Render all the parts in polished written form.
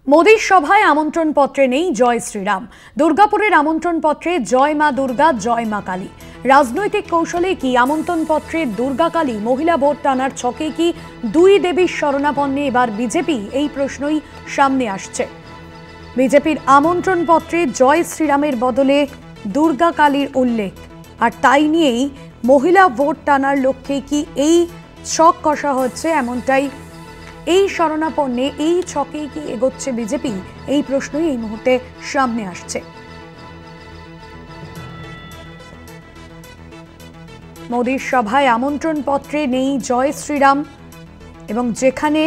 মোদীর সভায় আমন্ত্রণ পত্রে নেই জয় শ্রীরাম। দুর্গাপুরের আমন্ত্রণ পত্রে জয় মা দুর্গা, জয় মা কালী। রাজনৈতিক কৌশলে কি আমন্ত্রণ পত্রে দুর্গা কালী, মহিলা ভোট টানার ছকে কি দুই দেবীর শরণাপন্নে এবার বিজেপি? এই প্রশ্নই সামনে আসছে। বিজেপির আমন্ত্রণ পত্রে জয় শ্রীরামের বদলে দুর্গা কালীর উল্লেখ, আর তাই নিয়েই মহিলা ভোট টানার লক্ষ্যে কি এই ছক কষা হচ্ছে, এমনটাই এই শরণাপন্নে এই ছকে কি এগোচ্ছে বিজেপি? এই প্রশ্নই এই মুহূর্তে সামনে আসছে। মোদীর সভায় আমন্ত্রণ পত্রে নেই জয় শ্রীরাম, এবং যেখানে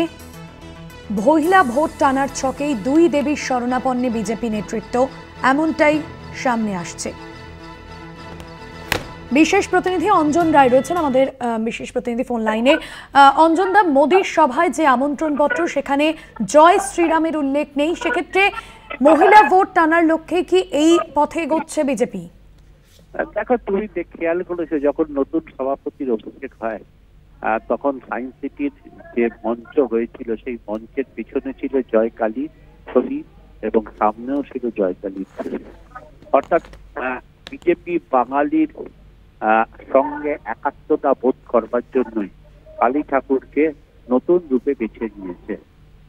মহিলা ভোট টানার ছকেই দুই দেবীর শরণাপন্নে বিজেপি নেতৃত্ব, এমনটাই সামনে আসছে। বিশেষ প্রতিনিধি অঞ্জন রায় রয়েছেন আমাদের বিশেষ প্রতিনিধি ফোন লাইনে। অঞ্জন দা, মোদীর সভায় যে আমন্ত্রণ পত্র, সেখানে জয় শ্রীরামের উল্লেখ নেই, সেক্ষেত্রে মহিলা ভোট টানার লক্ষ্যে কি এই পথে এগোচ্ছে বিজেপি? দেখো, তুমি খেয়াল করেছো যখন নতুন সভাপতির অভিষেক হয় তখন সায়েন্স সিটির যে মঞ্চ হয়েছিল সেই মঞ্চের পিছনে ছিল জয় কালী ছবি এবং সামনেও ছিল জয় কালী। অর্থাৎ বিজেপি বাঙালির সঙ্গে একাত্মতা বোধ করবার জন্যই কালী ঠাকুরকে নতুন রূপে বেছে নিয়েছে।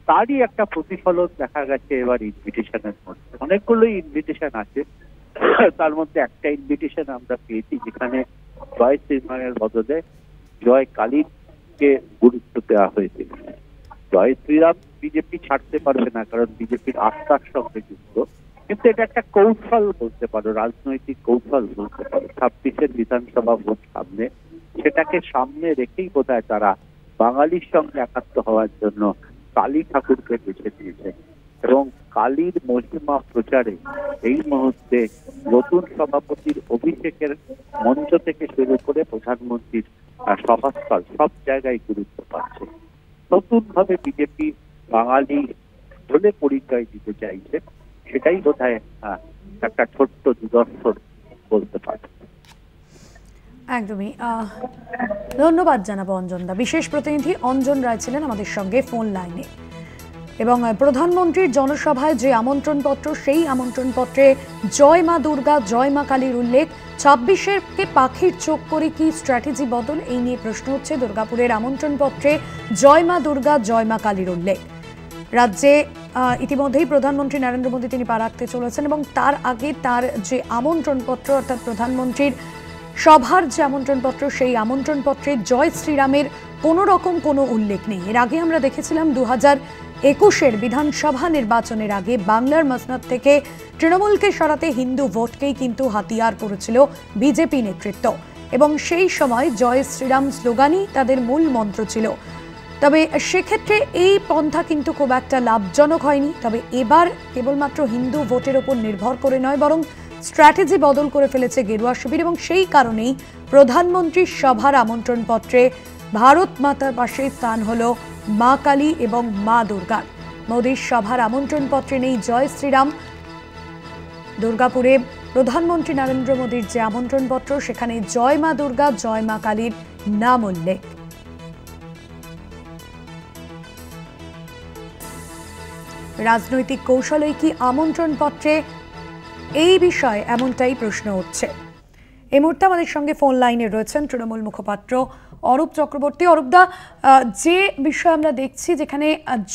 তারই একটা প্রতিফলন দেখা গেছে এবার ইনভিটেশনের মধ্যে। অনেকগুলোই ইনভিটেশন আছে, তার মধ্যে একটা ইনভিটেশন আমরা পেয়েছি যেখানে জয় শ্রীরামের বদলে জয় কালীকে গুরুত্ব দেওয়া হয়েছে। জয় শ্রীরাম বিজেপি ছাড়তে পারবে না, কারণ বিজেপির আস্থার সঙ্গে যুক্ত, কিন্তু এটা একটা কৌশল বলতে পারো, রাজনৈতিক কৌশল বলতে পারো। 26-এর বিধানসভা ভোট সামনে, সেটাকে সামনে রেখেই বোধহয় তারা বাঙালির সঙ্গে একাত্ম হওয়ার জন্য কালী ঠাকুরকে বেছে দিয়েছে। এবং কালীর মহিমা প্রচারে এই মুহূর্তে নতুন সভাপতির অভিষেকের মঞ্চ থেকে শুরু করে প্রধানমন্ত্রীর সভাস্থল সব জায়গায় গুরুত্ব পাচ্ছে। নতুন ভাবে বিজেপি বাঙালি বলে পরিচয় দিতে চাইছে, সেটাই বোধহয় একটা ছোট্ট নিদর্শন বলতে পারে। একদমই ধন্যবাদ জানাবো অঞ্জন দা। বিশেষ প্রতিনিধি অঞ্জন রায় ছিলেন আমাদের সঙ্গে ফোন লাইনে। এবং প্রধানমন্ত্রীর জনসভায় যে আমন্ত্রণ পত্র, সেই আমন্ত্রণ পত্রে জয় মা দুর্গা, জয় মা কালীর উল্লেখ। 26-এরকে পাখির চোখ করে কি স্ট্র্যাটেজি বদল, এই নিয়ে প্রশ্ন হচ্ছে। দুর্গাপুরের আমন্ত্রণ পত্রে জয় মা দুর্গা, জয় মা কালীর উল্লেখ। রাজ্যে ইতিমধ্যেই প্রধানমন্ত্রী নরেন্দ্র মোদী তিনি পা রাখতে চলেছেন, এবং তার আগে তার যে আমন্ত্রণ পত্র, অর্থাৎ প্রধানমন্ত্রীর সভার যে আমন্ত্রণ পত্র, সেই আমন্ত্রণ পত্রে জয় শ্রীরামের কোনো রকম কোনো উল্লেখ নেই। এর আগে আমরা দেখেছিলাম 2021-এর বিধানসভা নির্বাচনের আগে বাংলার মসনদ থেকে তৃণমূলকে সরাতে হিন্দু ভোটকেই কিন্তু হাতিয়ার করেছিল বিজেপি নেতৃত্ব, এবং সেই সময় জয় শ্রীরাম স্লোগানই তাদের মূল মন্ত্র ছিল। তবে সেক্ষেত্রে এই পন্থা কিন্তু খুব একটা লাভজনক হয়নি। তবে এবার কেবলমাত্র হিন্দু ভোটের ওপর নির্ভর করে নয়, বরং স্ট্র্যাটেজি বদল করে ফেলেছে গেরুয়া শিবির, এবং সেই কারণেই প্রধানমন্ত্রীর সভার আমন্ত্রণ পত্রে ভারত মাতার পাশে স্থান হলো মা কালী এবং মা দুর্গার। মোদীর সভার আমন্ত্রণ পত্রে নেই জয় শ্রীরাম। দুর্গাপুরে প্রধানমন্ত্রী নরেন্দ্র মোদীর যে আমন্ত্রণ পত্র, সেখানে জয় মা দুর্গা, জয় মা কালীর নাম উল্লেখ। রাজনৈতিক কৌশলে কি আমন্ত্রণ পত্রে এই বিষয়ে, এমনটাই প্রশ্ন উঠছে। এই মুহূর্তে আমাদের সঙ্গে ফোন লাইনে রয়েছেন তৃণমূল মুখপাত্র অরূপ চক্রবর্তী। অরূপদা, যে বিষয় আমরা দেখছি, যেখানে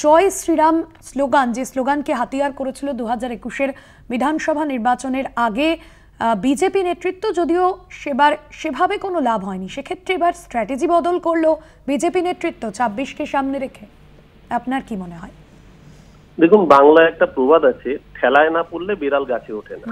জয় শ্রীরাম স্লোগান, যে স্লোগানকে হাতিয়ার করেছিল 2021-এর বিধানসভা নির্বাচনের আগে বিজেপি নেতৃত্ব, যদিও সেভাবে কোনো লাভ হয়নি, সেক্ষেত্রে এবার স্ট্র্যাটেজি বদল করলো বিজেপি নেতৃত্ব 26-কে সামনে রেখে। আপনার কি মনে হয়? দেখুন, বাংলায় একটা প্রবাদ আছে, ঠেলায় না পড়লে বিড়াল গাছে ওঠে না।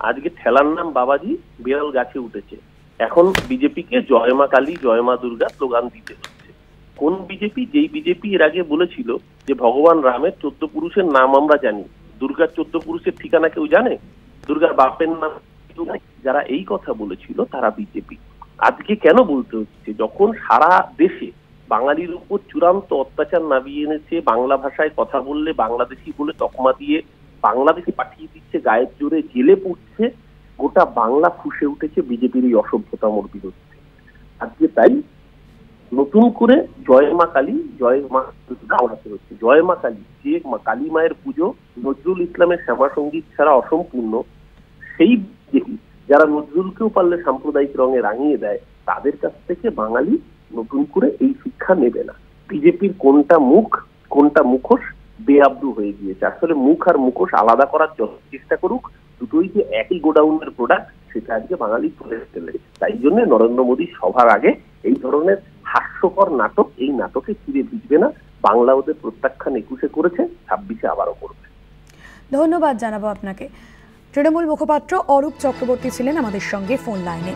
আজকে ঠেলার নাম বাবাজি, বিড়াল গাছে উঠেছে। এখন বিজেপিকে জয় মা কালী, জয় মা দুর্গা স্লোগান দিতে হচ্ছে। কোন বিজেপি? যেই বিজেপি এর আগে বলেছিল যে ভগবান রামের 14 পুরুষের নাম আমরা জানি, দুর্গার 14 পুরুষের ঠিকানা কেউ জানে? দুর্গার বাপের নাম কেউ জানে? যারা এই কথা বলেছিল তারা বিজেপি। আজকে কেন বলতে হচ্ছে? যখন সারা দেশে বাঙালির উপর চূড়ান্ত অত্যাচার নামিয়ে এনেছে, বাংলা ভাষায় কথা বললে বাংলাদেশি বলে তকমা দিয়ে বাংলাদেশে পাঠিয়ে দিচ্ছে, গায়ের জোরে জেলে পড়ছে, গোটা বাংলা ফুঁসে উঠেছে বিজেপির এই অসভ্যতামর বিরুদ্ধে। আজকে তাই নতুন করে জয় মা কালী, জয় মা গাওয়াতে হচ্ছে। জয় মা কালী, যে কালী মায়ের পুজো নজরুল ইসলামের শ্যামা সঙ্গীত ছাড়া অসম্পূর্ণ, সেই যারা নজরুলকেও পারলে সাম্প্রদায়িক রঙে রাঙিয়ে দেয়, তাদের কাছ থেকে বাঙালি নতুন করে এই শিক্ষা নেবে না। বিজেপির কোনটা মুখ কোনটা মুখোশ বেআব্রু হয়ে গিয়েছে। আসলে মুখ আর মুখোশ আলাদা করার চেষ্টা করুক, দুটোই যে একই গোডাউনের প্রোডাক্ট সেটা আজকে বাঙালি তুলে ফেলে। তাই জন্য নরেন্দ্র মোদী সভার আগে এই ধরনের হাস্যকর নাটক, এই নাটকে ফিরে ভিজবে না। বাংলা ওদের প্রত্যাখ্যান 21-এ করেছে, 26-এ আবারও করবে। ধন্যবাদ জানাবো আপনাকে। তৃণমূল মুখপাত্র অরূপ চক্রবর্তী ছিলেন আমাদের সঙ্গে ফোন লাইনে।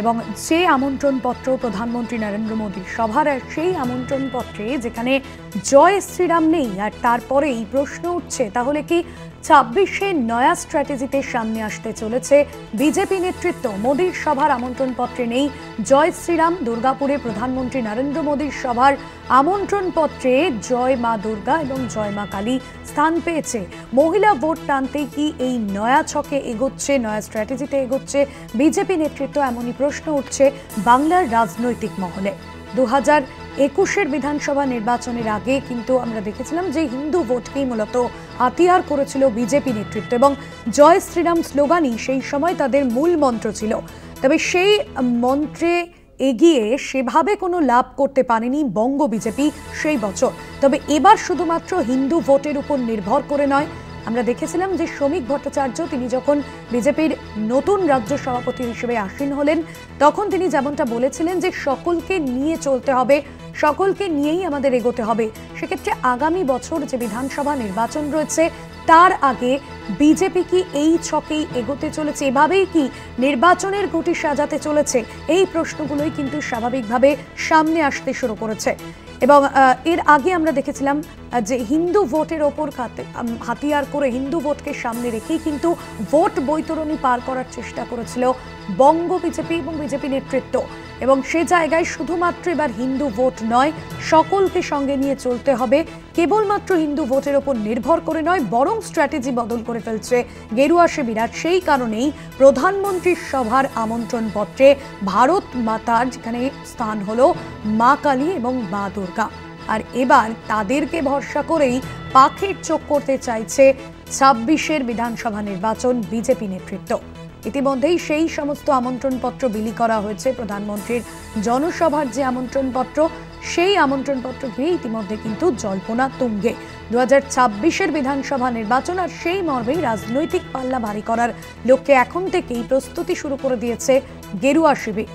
এবং যে আমন্ত্রণপত্র প্রধানমন্ত্রী নরেন্দ্র মোদীর সভার, সেই আমন্ত্রণপত্রে যেখানে জয় শ্রীরাম নেই, আর তারপরেই প্রশ্ন উঠছে তাহলে কি 26-এ নয়া স্ট্র্যাটেজিতে সামনে আসতে চলেছে বিজেপি নেতৃত্ব? মোদীর সভার আমন্ত্রণপত্রে নেই জয় শ্রীরাম। দুর্গাপুরে প্রধানমন্ত্রী নরেন্দ্র মোদীর সভার আমন্ত্রণপত্রে জয় মা দুর্গা এবং জয় মা কালী স্থান পেয়েছে। মহিলা ভোট টানতে কি এই নয়া ছকে এগোচ্ছে, নয়া স্ট্র্যাটেজিতে এগোচ্ছে বিজেপি নেতৃত্ব? এমনই প্রশ্ন উঠছে বাংলার রাজনৈতিক মহলে। 2021-এর বিধানসভা নির্বাচনের আগে কিন্তু আমরা দেখেছিলাম যে হিন্দু ভোটকেই মূলত হাতিয়ার করেছিল বিজেপি নেতৃত্ব, এবং জয় শ্রীরাম স্লোগানই সেই সময় তাদের মূল মন্ত্র ছিল। তবে সেই মন্ত্রে এগিয়ে সেভাবে কোনো লাভ করতে পারেনি বঙ্গ বিজেপি সেই বছর। তবে এবার শুধুমাত্র হিন্দু ভোটের উপর নির্ভর করে নয়, আমরা দেখেছিলাম যে শ্রমিক ভট্টাচার্য তিনি যখন বিজেপির নতুন রাজ্য সভাপতি হিসেবে আসীন হলেন, তখন তিনি যেমনটা বলেছিলেন যে সকলকে নিয়ে চলতে হবে, সকলকে নিয়েই আমাদের এগোতে হবে। সেক্ষেত্রে আগামী বছর যে বিধানসভা নির্বাচন রয়েছে তার আগে বিজেপি কি এই ছকেই এগোতে চলেছে, এভাবেই কি নির্বাচনের গুটি সাজাতে চলেছে? এই প্রশ্নগুলোই কিন্তু স্বাভাবিকভাবে সামনে আসতে শুরু করেছে। এবং এর আগে আমরা দেখেছিলাম যে হিন্দু ভোটের ওপর হাতিয়ার করে, হিন্দু ভোটকে সামনে রেখেই কিন্তু ভোট বৈতরণী পার করার চেষ্টা করেছিল বঙ্গ বিজেপি এবং বিজেপি নেতৃত্ব। এবং সে জায়গায় শুধুমাত্র এবার হিন্দু ভোট নয়, সকলকে সঙ্গে নিয়ে চলতে হবে, কেবলমাত্র হিন্দু ভোটের ওপর নির্ভর করে নয়, বরং স্ট্র্যাটেজি বদল করে ফেলছে গেরুয়া শিবিরা। সেই কারণেই প্রধানমন্ত্রীর সভার আমন্ত্রণপত্রে ভারত মাতার যেখানে স্থান হলো মা কালী এবং মা দুর্গা, আর এবার তাদেরকে ভরসা করেই পাখির চোখ করতে চাইছে 26-এর বিধানসভা নির্বাচন বিজেপি নেতৃত্ব। ইতিমধ্যেই সেই সমস্ত আমন্ত্রণপত্র বিলি করা হয়েছে। প্রধানমন্ত্রীর জনসভার যে আমন্ত্রণপত্র, সেই আমন্ত্রণপত্র ঘিরে ইতিমধ্যে কিন্তু জল্পনা তুঙ্গে। 2026-এর বিধানসভা নির্বাচন, আর সেই মর্মেই রাজনৈতিক পাল্লা ভারী করার লক্ষ্যে এখন থেকেই প্রস্তুতি শুরু করে দিয়েছে গেরুয়া শিবির।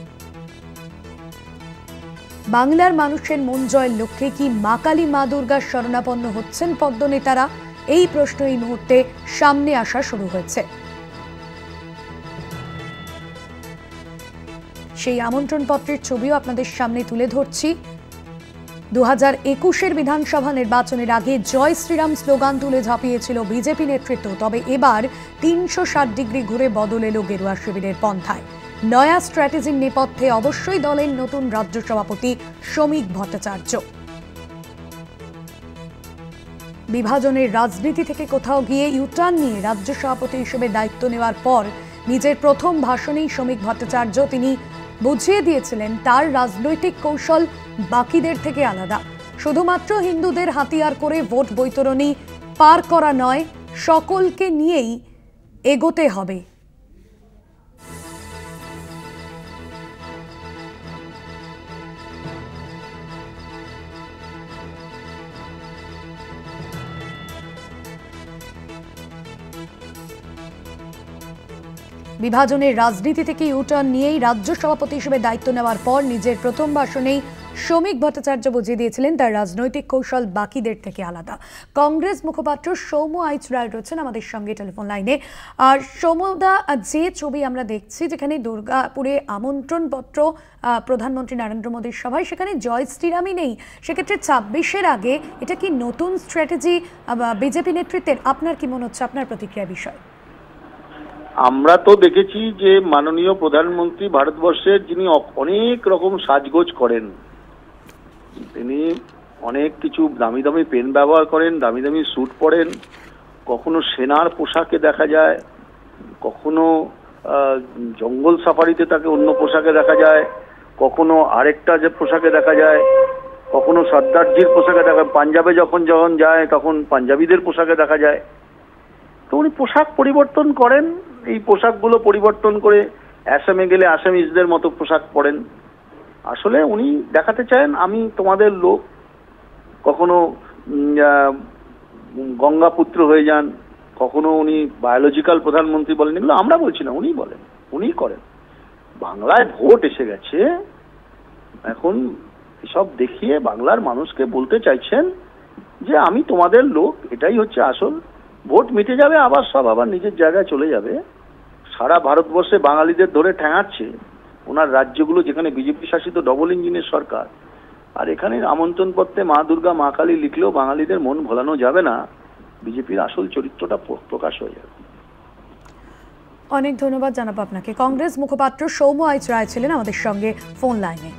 বাংলার মানুষের মন জয়ের লক্ষ্যে কি মা কালী মা দুর্গার শরণাপন্ন হচ্ছেন পদ্মনেতারা? এই প্রশ্ন এই মুহূর্তে সামনে আসা শুরু হয়েছে। সেই আমন্ত্রণপত্রের ছবিও আপনাদের সামনে তুলে ধরছি। 2021-এর বিধানসভা নির্বাচনের আগে জয় শ্রীরাম স্লোগান তুলে ঝাঁপিয়েছিল বিজেপি নেতৃত্ব। তবে এবার 360 ডিগ্রি ঘুরে বদল এলো গেরুয়া শিবিরের পন্থায়। নয়া স্ট্র্যাটেজির নেপথ্যে অবশ্যই দলের নতুন রাজ্য সভাপতি শ্রমিক ভট্টাচার্য। বিভাজনের রাজনীতি থেকে কোথাও গিয়ে ইউটার্ন নিয়ে রাজ্য সভাপতি হিসেবে দায়িত্ব নেওয়ার পর নিজের প্রথম ভাষণেই শ্রমিক ভট্টাচার্য তিনি বুঝিয়ে দিয়েছিলেন তার রাজনৈতিক কৌশল বাকিদের থেকে আলাদা। শুধুমাত্র হিন্দুদের হাতিয়ার করে ভোট বৈতরণী পার করা নয়, সকলকে নিয়েই এগোতে হবে। বিভাজনের রাজনীতি থেকে ইউটার্ন নিয়েই রাজ্য সভাপতি হিসেবে দায়িত্ব নেওয়ার পর নিজের প্রথম ভাষণেই শ্রমিক ভট্টাচার্য বুঝিয়ে দিয়েছিলেন তার রাজনৈতিক কৌশল বাকিদের থেকে আলাদা। কংগ্রেস মুখপাত্র সৌম্য আইচ রায় রয়েছেন আমাদের সঙ্গে টেলিফোন লাইনে। আর সৌম্যদা, যে ছবি আমরা দেখছি যেখানে দুর্গাপুরে আমন্ত্রণপত্র প্রধানমন্ত্রী নরেন্দ্র মোদীর সভায়, সেখানে জয় শ্রীরামই নেই, সেক্ষেত্রে 26-এর আগে এটা কি নতুন স্ট্র্যাটেজি বিজেপি নেতৃত্বের? আপনার কি মনে হচ্ছে, আপনার প্রতিক্রিয়া বিষয়? আমরা তো দেখেছি যে মাননীয় প্রধানমন্ত্রী ভারতবর্ষের, যিনি অনেক রকম সাজগোজ করেন, তিনি অনেক কিছু দামি দামি পেন ব্যবহার করেন, দামি দামি স্যুট পরেন, কখনো সেনার পোশাকে দেখা যায়, কখনো জঙ্গল সাফারিতে তাকে অন্য পোশাকে দেখা যায়, কখনো আরেকটা যে পোশাকে দেখা যায়, কখনো সর্দারজির পোশাকে দেখা, পাঞ্জাবে যখন যায় তখন পাঞ্জাবিদের পোশাকে দেখা যায়। তো উনি পোশাক পরিবর্তন করেন, এই পোশাকগুলো পরিবর্তন করে আসামে গেলে আসামিজদের মতো পোশাক পরেন। আসলে উনি দেখাতে চান আমি তোমাদের লোক। কখনো গঙ্গাপুত্র হয়ে যান, কখনো উনি বায়োলজিক্যাল প্রধানমন্ত্রী বলেন, এগুলো আমরা বলছি না, উনিই বলেন, উনিই করেন। বাংলায় ভোট এসে গেছে, এখন এসব দেখিয়ে বাংলার মানুষকে বলতে চাইছেন যে আমি তোমাদের লোক, এটাই হচ্ছে আসল। ভোট মিটে যাবে, আবার সব আবার নিজের জায়গায় চলে যাবে। সারা ভারতবর্ষে বাঙালিদের ধরে ঠেঙাচ্ছে ওনার রাজ্যগুলো, যেখানে বিজেপি শাসিত ডবল ইঞ্জিনের সরকার। আর এখানে আমন্ত্রণ পত্রে মা দুর্গা মা কালী লিখলেও বাঙালিদের মন ভোলানো যাবে না, বিজেপির আসল চরিত্রটা প্রকাশ হয়ে যাবে। অনেক ধন্যবাদ জানাবো আপনাকে। কংগ্রেস মুখপাত্র সৌম্য আইচ রায় ছিলেন আমাদের সঙ্গে ফোন লাইনে।